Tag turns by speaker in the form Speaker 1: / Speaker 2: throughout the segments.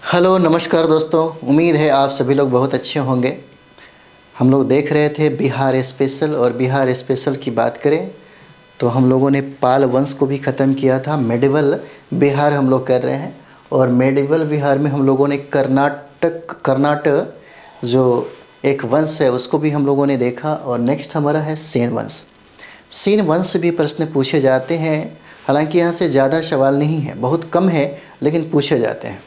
Speaker 1: Hello नमस्कार दोस्तों, उम्मीद है आप सभी लोग बहुत अच्छे होंगे। हम लोग देख रहे थे बिहार स्पेशल, और बिहार स्पेशल की बात करें तो हम लोगों ने पाल वंश को भी ख़त्म किया था। मेडिवल बिहार हम लोग कर रहे हैं, और मेडिवल बिहार में हम लोगों ने कर्नाटक जो एक वंश है उसको भी हम लोगों ने देखा। और नेक्स्ट हमारा है सेन वंश। सेन वंश से भी प्रश्न पूछे जाते हैं, हालांकि यहाँ से ज़्यादा सवाल नहीं है, बहुत कम है, लेकिन पूछे जाते हैं।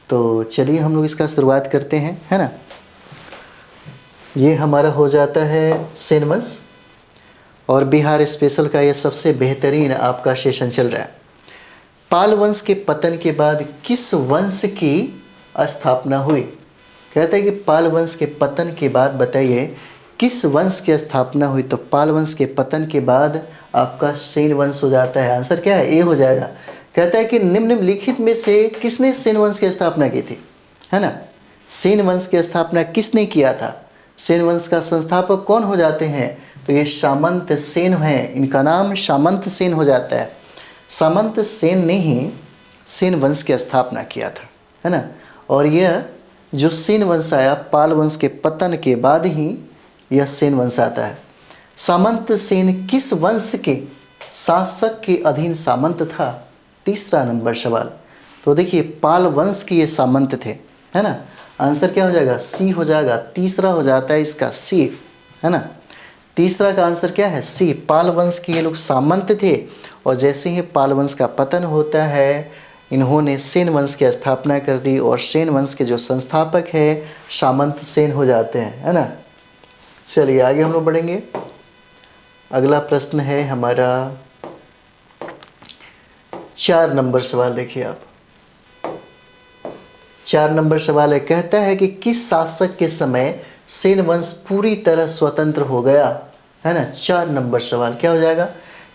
Speaker 1: तो चलिए हम लोग इसका शुरुआत करते हैं, है ना। ये हमारा हो जाता है सेन वंश, और बिहार स्पेशल का ये सबसे बेहतरीन आपका सेशन चल रहा है। पाल वंश के पतन के बाद किस वंश की स्थापना हुई? कहते हैं कि पाल वंश के पतन के बाद बताइए किस वंश की स्थापना हुई। तो पाल वंश के पतन के बाद आपका सेन वंश हो जाता है। आंसर क्या है? ए हो जाएगा। कहता है कि निम्नलिखित में से किसने सेन वंश की स्थापना की थी, है ना। सेन वंश की स्थापना किसने किया था? सेन वंश का संस्थापक कौन हो जाते हैं? तो ये सामंत सेन हैं, इनका नाम सामंत सेन हो जाता है। सामंत सेन ने ही सेन वंश की स्थापना किया था, है ना। और यह जो सेन वंश आया पाल वंश के पतन के बाद ही यह सेन वंश आता है। सामंत सेन किस वंश के शासक के अधीन सामंत था? तीसरा नंबर सवाल। तो देखिए पाल वंश के ये सामंत थे, है ना। आंसर क्या हो जाएगा? सी हो जाएगा। तीसरा हो जाता है इसका सी, है ना। तीसरा का आंसर क्या है? सी। पाल वंश के ये लोग सामंत थे, और जैसे ही पाल वंश का पतन होता है इन्होंने सेन वंश की स्थापना कर दी, और सेन वंश के जो संस्थापक है सामंत सेन हो जाते हैं, है ना। चलिए आगे हम लोग बढ़ेंगे। अगला प्रश्न है हमारा 4 नंबर सवाल। देखिए आप 4 नंबर सवाल है, कहता है कि किस शासक के समय सेन वंश पूरी तरह स्वतंत्र हो गया, है ना। 4 नंबर सवाल क्या हो जाएगा?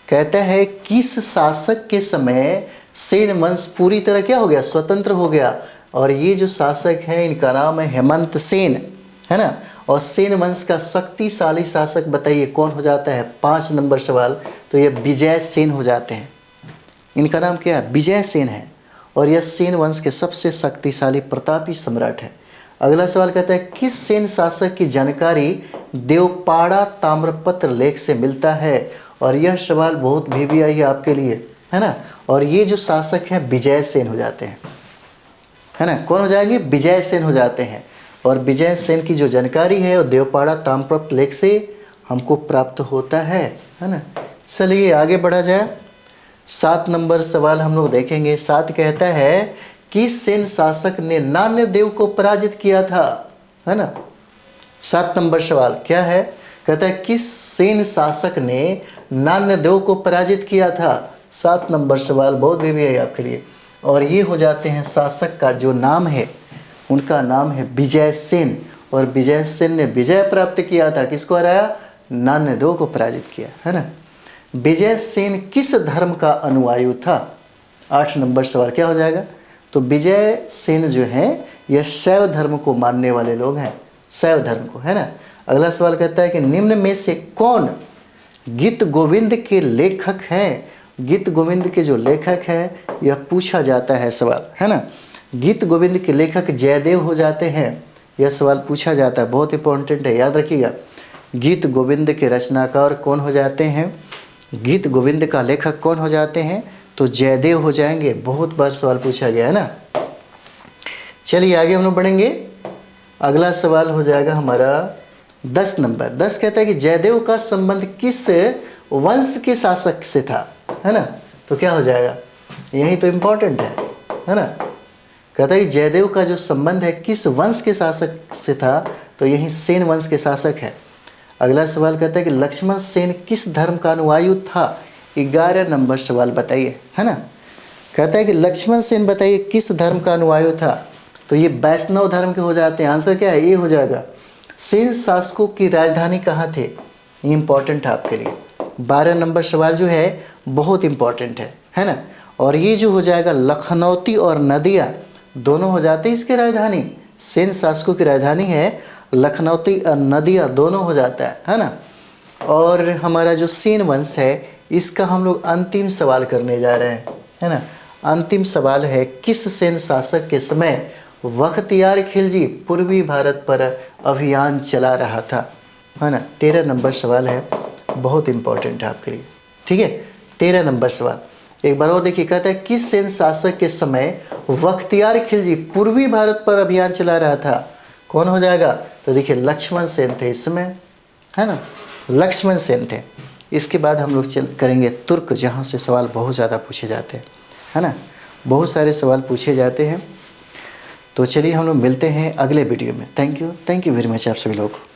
Speaker 1: कहता है किस शासक के समय सेन वंश पूरी तरह क्या हो गया? स्वतंत्र हो गया। और ये जो शासक है इनका नाम है हेमंत सेन, है ना। और सेन वंश का शक्तिशाली शासक बताइए कौन हो जाता है? 5 नंबर सवाल। तो ये विजय सेन हो जाते हैं। इनका नाम क्या है? विजय सेन है, और यह सेन वंश के सबसे शक्तिशाली प्रतापी सम्राट है। अगला सवाल कहता है किस सेन शासक की जानकारी देवपाड़ा ताम्रपत्र लेख से मिलता है? और यह सवाल बहुत VVI है आपके लिए, है ना। और ये जो शासक है विजय सेन हो जाते हैं, है ना। कौन हो जाएंगे? विजय सेन हो जाते हैं। और विजय सेन की जो जानकारी है वो देवपाड़ा ताम्रपत्र लेख से हमको प्राप्त होता है ना। चलिए आगे बढ़ा जाए। 7 नंबर सवाल हम लोग देखेंगे। 7 कहता है किस सेन शासक ने नान्यदेव को पराजित किया था, है ना। 7 नंबर सवाल क्या है? कहता है किस सेन शासक ने नान्यदेव को पराजित किया था? 7 नंबर सवाल बहुत भी है आपके लिए। और ये हो जाते हैं शासक का जो नाम है उनका नाम है विजय सेन, और विजय सेन ने विजय प्राप्त किया था। किसको हराया? नान्यदेव को पराजित किया, है ना। विजय सेन किस धर्म का अनुयायी था? 8 नंबर सवाल क्या हो जाएगा? तो विजय सेन जो है यह शैव धर्म को मानने वाले लोग हैं, शैव धर्म को, है ना। अगला सवाल कहता है कि निम्न में से कौन गीत गोविंद के लेखक हैं? गीत गोविंद के जो लेखक हैं यह पूछा जाता है सवाल, है ना। गीत गोविंद के लेखक जयदेव हो जाते हैं, यह सवाल पूछा जाता है, बहुत इंपॉर्टेंट है, याद रखिएगा। गीत गोविंद के रचनाकार कौन हो जाते हैं? गीत गोविंद का लेखक कौन हो जाते हैं? तो जयदेव हो जाएंगे। बहुत बार सवाल पूछा गया है ना। चलिए आगे हम लोग बढ़ेंगे। अगला सवाल हो जाएगा हमारा 10 नंबर। 10 कहता है कि जयदेव का संबंध किस वंश के शासक से था, है ना। तो क्या हो जाएगा? यही तो इम्पोर्टेंट है ना। कहता है कि जयदेव का जो संबंध है किस वंश के शासक से था? तो यही सेन वंश के शासक है। अगला सवाल कहता है कि लक्ष्मण सेन किस धर्म का अनुयायी था? 11 नंबर सवाल बताइए, है ना। कहता है कि लक्ष्मण सेन बताइए किस धर्म का अनुयायी था? तो ये वैष्णव धर्म के हो जाते हैं। आंसर क्या है? ये हो जाएगा। सेन शासकों की राजधानी कहाँ थे? ये इंपॉर्टेंट है आपके लिए। 12 नंबर सवाल जो है बहुत इंपॉर्टेंट है ना। और ये जो हो जाएगा लखनौती और नदिया दोनों हो जाते हैं इसके राजधानी। सेन शासकों की राजधानी है लखनौती और नदिया दोनों हो जाता है ना। और हमारा जो सेन वंश है इसका हम लोग अंतिम सवाल करने जा रहे हैं, है ना। अंतिम सवाल है, किस सेन शासक के समय बख्तियार खिलजी पूर्वी भारत पर अभियान चला रहा था, है ना। 13 नंबर सवाल है, बहुत इंपॉर्टेंट है आपके लिए, ठीक है। 13 नंबर सवाल एक बार और देखिए, कहता है किस सेन शासक के समय बख्तियार खिलजी पूर्वी भारत पर अभियान चला रहा था, कौन हो जाएगा। तो देखिए लक्ष्मण सेन थे इस समय, है ना, लक्ष्मण सेन थे। इसके बाद हम लोग करेंगे तुर्क, जहाँ से सवाल बहुत ज़्यादा पूछे जाते हैं, है ना, बहुत सारे सवाल पूछे जाते हैं। तो चलिए हम लोग मिलते हैं अगले वीडियो में। थैंक यू वेरी मच आप सभी लोगों को।